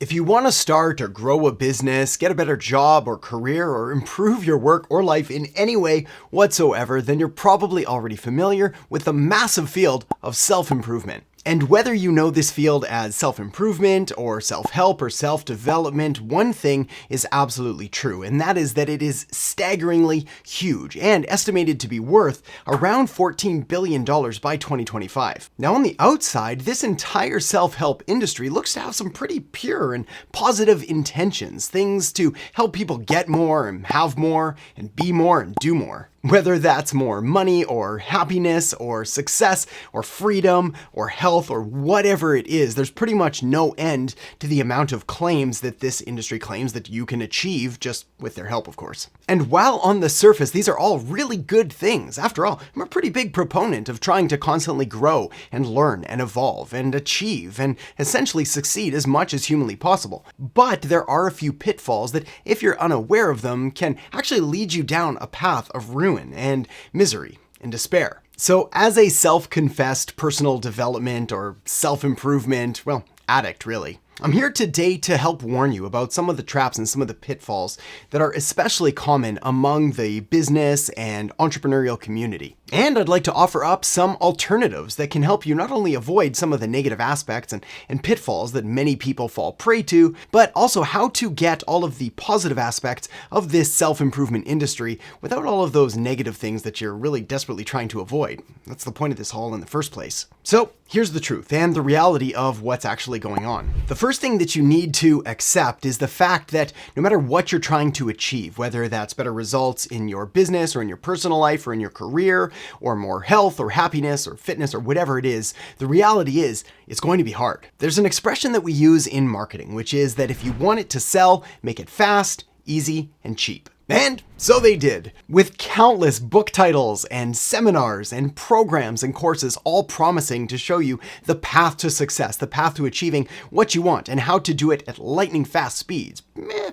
If you want to start or grow a business, get a better job or career, or improve your work or life in any way whatsoever, then you're probably already familiar with the massive field of self-improvement. And whether you know this field as self-improvement or self-help or self-development, one thing is absolutely true, and that is that it is staggeringly huge and estimated to be worth around $14 billion by 2025. Now, on the outside, this entire self-help industry looks to have some pretty pure and positive intentions, things to help people get more and have more and be more and do more. Whether that's more money or happiness or success or freedom or health or whatever it is, there's pretty much no end to the amount of claims that this industry claims that you can achieve, just with their help, of course. And while on the surface, these are all really good things. After all, I'm a pretty big proponent of trying to constantly grow and learn and evolve and achieve and essentially succeed as much as humanly possible. But there are a few pitfalls that, if you're unaware of them, can actually lead you down a path of ruin and misery and despair. So as a self-confessed personal development or self-improvement, addict really, I'm here today to help warn you about some of the traps and some of the pitfalls that are especially common among the business and entrepreneurial community. And I'd like to offer up some alternatives that can help you not only avoid some of the negative aspects and pitfalls that many people fall prey to, but also how to get all of the positive aspects of this self-improvement industry without all of those negative things that you're really desperately trying to avoid. That's the point of this haul in the first place. So here's the truth and the reality of what's actually going on. The first thing that you need to accept is the fact that no matter what you're trying to achieve, whether that's better results in your business or in your personal life or in your career, or more health or happiness or fitness or whatever it is, the reality is it's going to be hard. There's an expression that we use in marketing, which is that if you want it to sell, make it fast, easy, and cheap. And so they did, with countless book titles and seminars and programs and courses all promising to show you the path to success, the path to achieving what you want and how to do it at lightning fast speeds,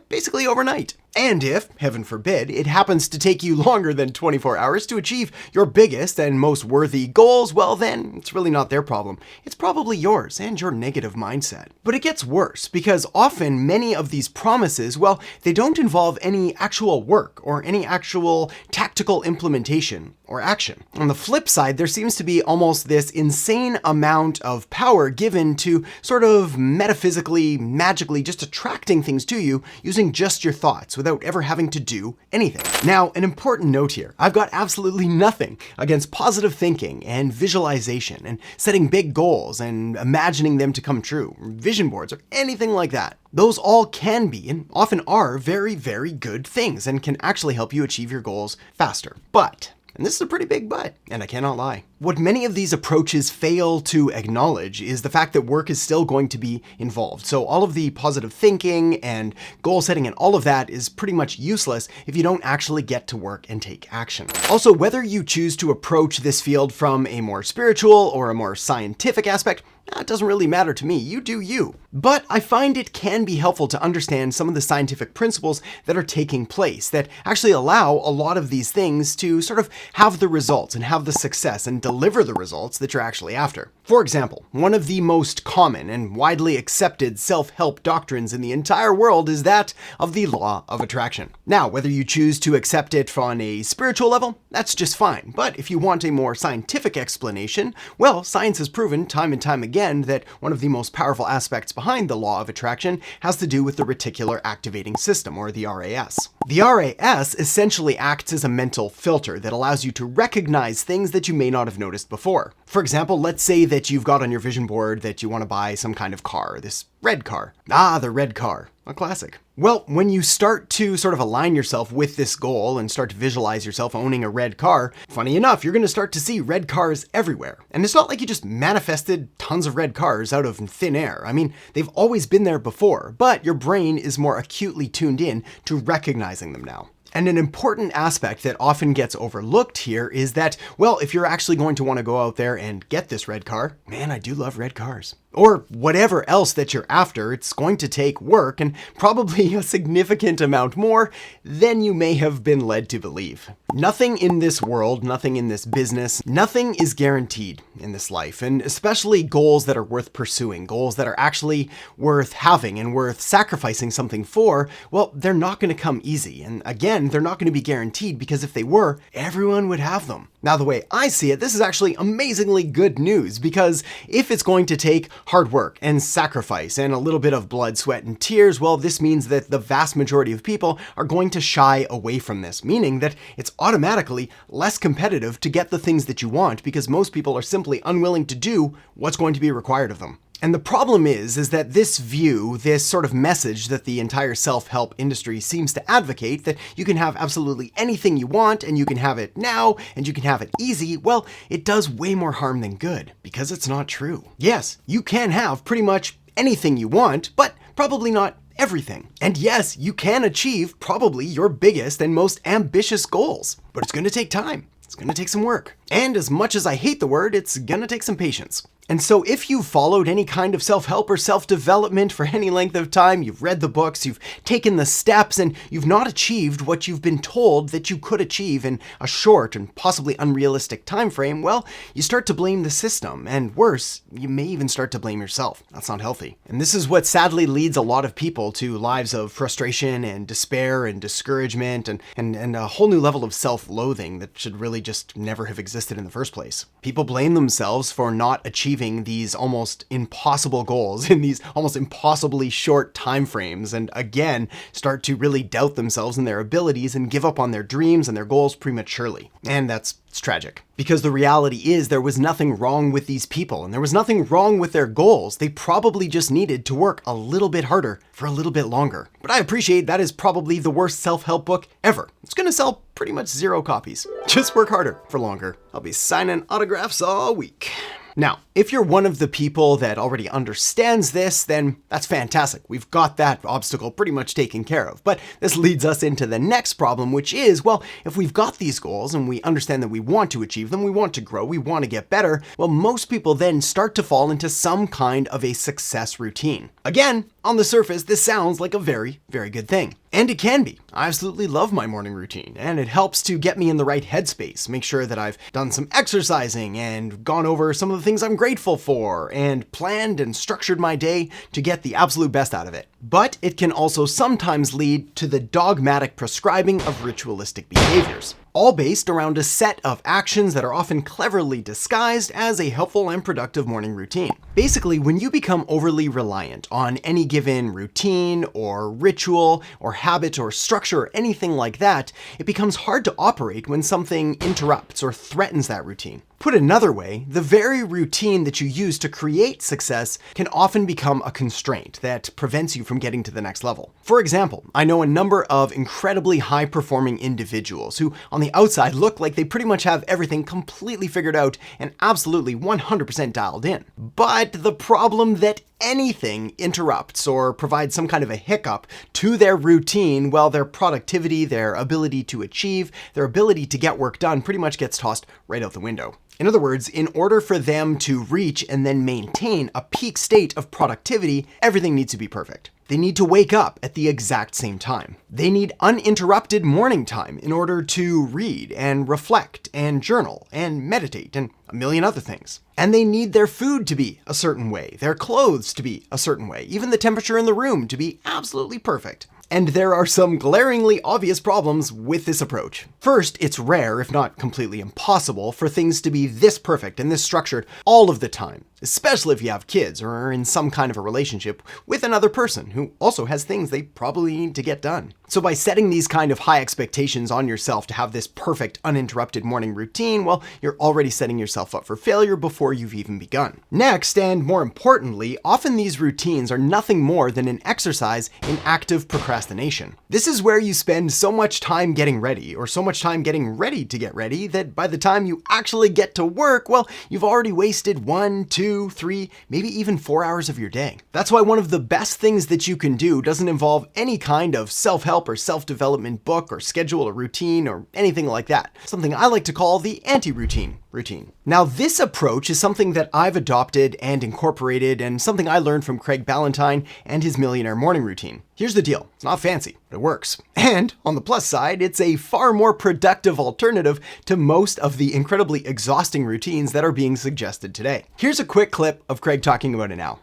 basically overnight. And if, heaven forbid, it happens to take you longer than 24 hours to achieve your biggest and most worthy goals, well then, it's really not their problem. It's probably yours and your negative mindset. But it gets worse, because often many of these promises, they don't involve any actual work or any actual tactical implementation or action. On the flip side, there seems to be almost this insane amount of power given to sort of metaphysically, magically just attracting things to you using just your thoughts without ever having to do anything. Now, an important note here, I've got absolutely nothing against positive thinking and visualization and setting big goals and imagining them to come true, vision boards or anything like that. Those all can be and often are very, very good things and can actually help you achieve your goals faster. But, and this is a pretty big but, and I cannot lie, what many of these approaches fail to acknowledge is the fact that work is still going to be involved. So all of the positive thinking and goal setting and all of that is pretty much useless if you don't actually get to work and take action. Also, whether you choose to approach this field from a more spiritual or a more scientific aspect, it doesn't really matter to me, you do you. But I find it can be helpful to understand some of the scientific principles that are taking place that actually allow a lot of these things to sort of have the results and have the success and deliver the results that you're actually after. For example, one of the most common and widely accepted self-help doctrines in the entire world is that of the law of attraction. Now, whether you choose to accept it on a spiritual level, that's just fine. But if you want a more scientific explanation, science has proven time and time again that one of the most powerful aspects behind the law of attraction has to do with the reticular activating system, or the RAS. The RAS essentially acts as a mental filter that allows you to recognize things that you may not have noticed before. For example, let's say that you've got on your vision board that you want to buy some kind of car, this red car. The red car, a classic. Well, when you start to sort of align yourself with this goal and start to visualize yourself owning a red car, funny enough, you're going to start to see red cars everywhere. And it's not like you just manifested tons of red cars out of thin air. I mean, they've always been there before, but your brain is more acutely tuned in to recognizing them now. And an important aspect that often gets overlooked here is that, if you're actually going to want to go out there and get this red car, man, I do love red cars. or whatever else that you're after, it's going to take work and probably a significant amount more than you may have been led to believe. Nothing in this world, nothing in this business, nothing is guaranteed in this life, and especially goals that are worth pursuing, goals that are actually worth having and worth sacrificing something for, well, they're not going to come easy. And again, they're not going to be guaranteed, because if they were, everyone would have them. Now, the way I see it, this is actually amazingly good news, because if it's going to take hard work and sacrifice and a little bit of blood, sweat, and tears, well, this means that the vast majority of people are going to shy away from this, meaning that it's automatically less competitive to get the things that you want, because most people are simply unwilling to do what's going to be required of them. And the problem is that this view, this sort of message that the entire self-help industry seems to advocate, that you can have absolutely anything you want and you can have it now and you can have it easy, well, it does way more harm than good, because it's not true. Yes, you can have pretty much anything you want, but probably not everything. And yes, you can achieve probably your biggest and most ambitious goals, but it's going to take time. It's going to take some work. And as much as I hate the word, it's going to take some patience. And so if you've followed any kind of self-help or self-development for any length of time, you've read the books, you've taken the steps, and you've not achieved what you've been told that you could achieve in a short and possibly unrealistic time frame, well, you start to blame the system, and worse, you may even start to blame yourself. That's not healthy. And this is what sadly leads a lot of people to lives of frustration and despair and discouragement and a whole new level of self-loathing that should really just never have existed in the first place. People blame themselves for not achieving these almost impossible goals in these almost impossibly short time frames, and again start to really doubt themselves and their abilities and give up on their dreams and their goals prematurely. And it's tragic, because the reality is there was nothing wrong with these people and there was nothing wrong with their goals. They probably just needed to work a little bit harder for a little bit longer. But I appreciate that is probably the worst self-help book ever. It's going to sell pretty much 0 copies. Just work harder for longer. I'll be signing autographs all week. Now, if you're one of the people that already understands this, then that's fantastic. We've got that obstacle pretty much taken care of. But this leads us into the next problem, which is, well, if we've got these goals and we understand that we want to achieve them, we want to grow, we want to get better, well, most people then start to fall into some kind of a success routine. Again, on the surface, this sounds like a very, very good thing. And it can be. I absolutely love my morning routine, and it helps to get me in the right headspace, make sure that I've done some exercising and gone over some of the things I'm grateful for and planned and structured my day to get the absolute best out of it. But it can also sometimes lead to the dogmatic prescribing of ritualistic behaviors, all based around a set of actions that are often cleverly disguised as a helpful and productive morning routine. Basically, when you become overly reliant on any given routine or ritual or habit or structure or anything like that, it becomes hard to operate when something interrupts or threatens that routine. Put another way, the very routine that you use to create success can often become a constraint that prevents you from getting to the next level. For example, I know a number of incredibly high-performing individuals who on the outside look like they pretty much have everything completely figured out and absolutely 100% dialed in. But the problem that anything interrupts or provides some kind of a hiccup to their routine, well, their productivity, their ability to achieve, their ability to get work done pretty much gets tossed right out the window. In other words, in order for them to reach and then maintain a peak state of productivity, everything needs to be perfect. They need to wake up at the exact same time. They need uninterrupted morning time in order to read and reflect and journal and meditate and a million other things. And they need their food to be a certain way, their clothes to be a certain way, even the temperature in the room to be absolutely perfect. And there are some glaringly obvious problems with this approach. First, it's rare, if not completely impossible, for things to be this perfect and this structured all of the time, especially if you have kids or are in some kind of a relationship with another person who also has things they probably need to get done. So by setting these kind of high expectations on yourself to have this perfect, uninterrupted morning routine, well, you're already setting yourself up for failure before you've even begun. Next, and more importantly, often these routines are nothing more than an exercise in active procrastination. This is where you spend so much time getting ready, or so much time getting ready to get ready, that by the time you actually get to work, well, you've already wasted 1, 2, 3, maybe even 4 hours of your day. That's why one of the best things that you can do doesn't involve any kind of self-help self-help or self-development book or schedule or routine or anything like that. Something I like to call the anti-routine routine. Now, this approach is something that I've adopted and incorporated, and something I learned from Craig Ballantyne and his Millionaire Morning Routine. Here's the deal. It's not fancy, but it works. And on the plus side, it's a far more productive alternative to most of the incredibly exhausting routines that are being suggested today. Here's a quick clip of Craig talking about it now.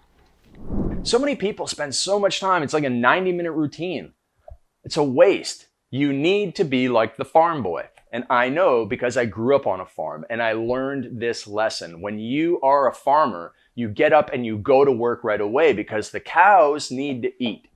So many people spend so much time. It's like a 90-minute routine. It's a waste. You need to be like the farm boy. And I know because I grew up on a farm and I learned this lesson. When you are a farmer, you get up and you go to work right away because the cows need to eat.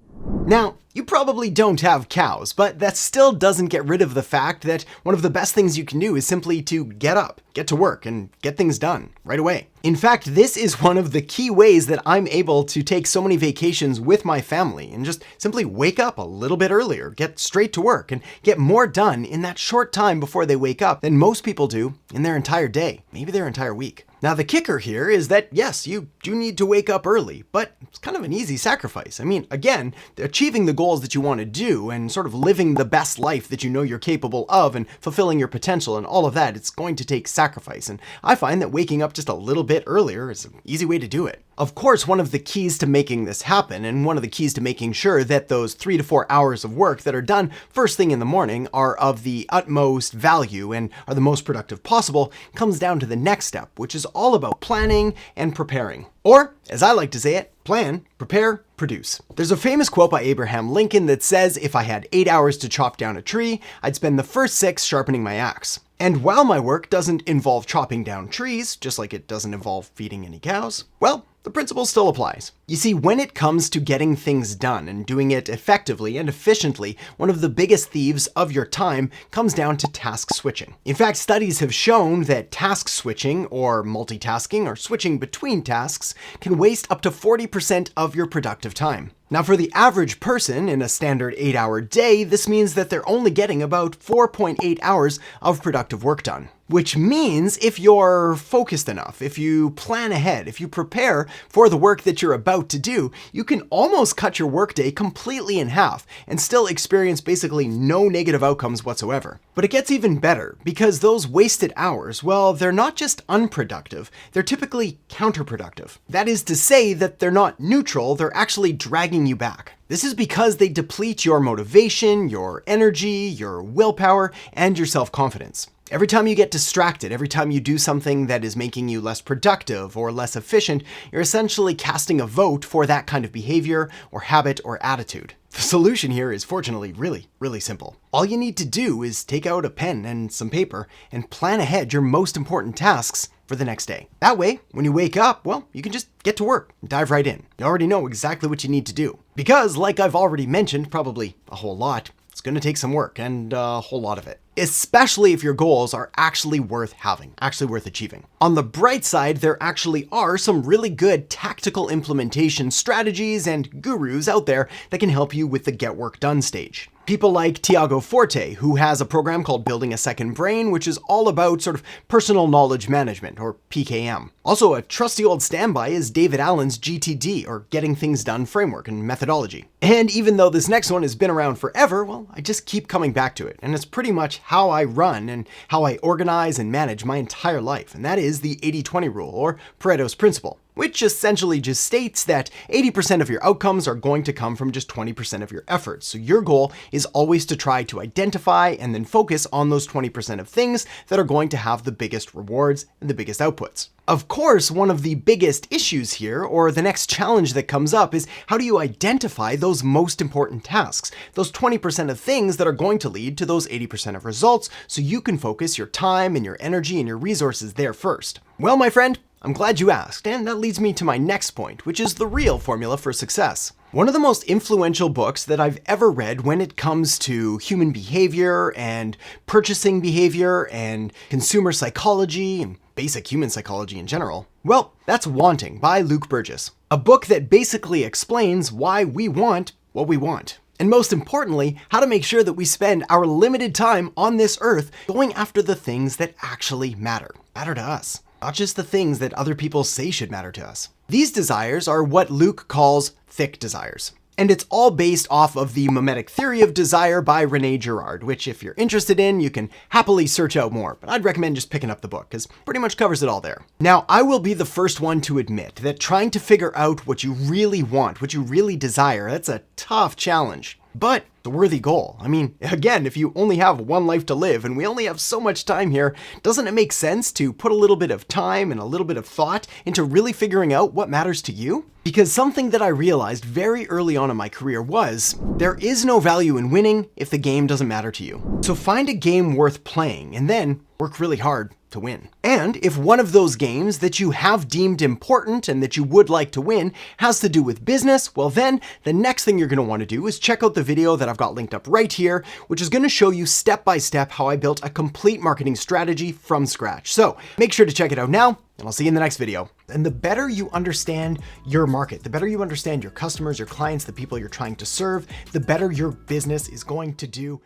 Now, you probably don't have cows, but that still doesn't get rid of the fact that one of the best things you can do is simply to get up, get to work, and get things done right away. In fact, this is one of the key ways that I'm able to take so many vacations with my family and just simply wake up a little bit earlier, get straight to work, and get more done in that short time before they wake up than most people do in their entire day, maybe their entire week. Now, the kicker here is that, yes, you do need to wake up early, but it's kind of an easy sacrifice. I mean, again, achieving the goals that you want to do and sort of living the best life that you know you're capable of and fulfilling your potential and all of that, it's going to take sacrifice. And I find that waking up just a little bit earlier is an easy way to do it. Of course, one of the keys to making this happen, and one of the keys to making sure that those 3 to 4 hours of work that are done first thing in the morning are of the utmost value and are the most productive possible, comes down to the next step, which is all about planning and preparing. Or, as I like to say it, plan, prepare, produce. There's a famous quote by Abraham Lincoln that says, "If I had 8 hours to chop down a tree, I'd spend the first 6 sharpening my axe." And while my work doesn't involve chopping down trees, just like it doesn't involve feeding any cows, well, the principle still applies. You see, when it comes to getting things done and doing it effectively and efficiently, one of the biggest thieves of your time comes down to task switching. In fact, studies have shown that task switching, or multitasking, or switching between tasks, can waste up to 40% of your productive time. Now, for the average person in a standard 8-hour day, this means that they're only getting about 4.8 hours of productive work done. Which means if you're focused enough, if you plan ahead, if you prepare for the work that you're about to do, you can almost cut your workday completely in half and still experience basically no negative outcomes whatsoever. But it gets even better, because those wasted hours, well, they're not just unproductive, they're typically counterproductive. That is to say that they're not neutral, they're actually dragging you back. This is because they deplete your motivation, your energy, your willpower, and your self-confidence. Every time you get distracted, every time you do something that is making you less productive or less efficient, you're essentially casting a vote for that kind of behavior or habit or attitude. The solution here is fortunately really simple. All you need to do is take out a pen and some paper and plan ahead your most important tasks for the next day. That way, when you wake up, well, you can just get to work and dive right in. You already know exactly what you need to do. Because, like I've already mentioned, probably a whole lot, it's going to take some work, and a whole lot of it. Especially if your goals are actually worth having, actually worth achieving. On the bright side, there actually are some really good tactical implementation strategies and gurus out there that can help you with the get work done stage. People like Tiago Forte, who has a program called Building a Second Brain, which is all about sort of personal knowledge management, or PKM. Also, a trusty old standby is David Allen's GTD, or Getting Things Done framework and methodology. And even though this next one has been around forever, well, I just keep coming back to it, and it's pretty much how I run and how I organize and manage my entire life, and that is the 80-20 rule, or Pareto's principle, which essentially just states that 80% of your outcomes are going to come from just 20% of your efforts. So your goal is always to try to identify and then focus on those 20% of things that are going to have the biggest rewards and the biggest outputs. Of course, one of the biggest issues here, or the next challenge that comes up, is how do you identify those most important tasks, those 20% of things that are going to lead to those 80% of results, so you can focus your time and your energy and your resources there first. Well, my friend, I'm glad you asked, and that leads me to my next point, which is the real formula for success. One of the most influential books that I've ever read when it comes to human behavior and purchasing behavior and consumer psychology and basic human psychology in general, well, that's Wanting by Luke Burgess. A book that basically explains why we want what we want. And most importantly, how to make sure that we spend our limited time on this earth going after the things that actually matter to us. Not just the things that other people say should matter to us. These desires are what Luke calls thick desires. And it's all based off of the mimetic theory of desire by Rene Girard, which if you're interested in, you can happily search out more, but I'd recommend just picking up the book because pretty much covers it all there. Now, I will be the first one to admit that trying to figure out what you really want, what you really desire, that's a tough challenge. But it's a worthy goal. I mean, again, if you only have one life to live and we only have so much time here, doesn't it make sense to put a little bit of time and a little bit of thought into really figuring out what matters to you? Because something that I realized very early on in my career was there is no value in winning if the game doesn't matter to you. So find a game worth playing and then work really hard to win. And if one of those games that you have deemed important and that you would like to win has to do with business, well then the next thing you're going to want to do is check out the video that I've got linked up right here, which is going to show you step by step how I built a complete marketing strategy from scratch. So make sure to check it out now, and I'll see you in the next video. And the better you understand your market, the better you understand your customers, your clients, the people you're trying to serve, the better your business is going to do.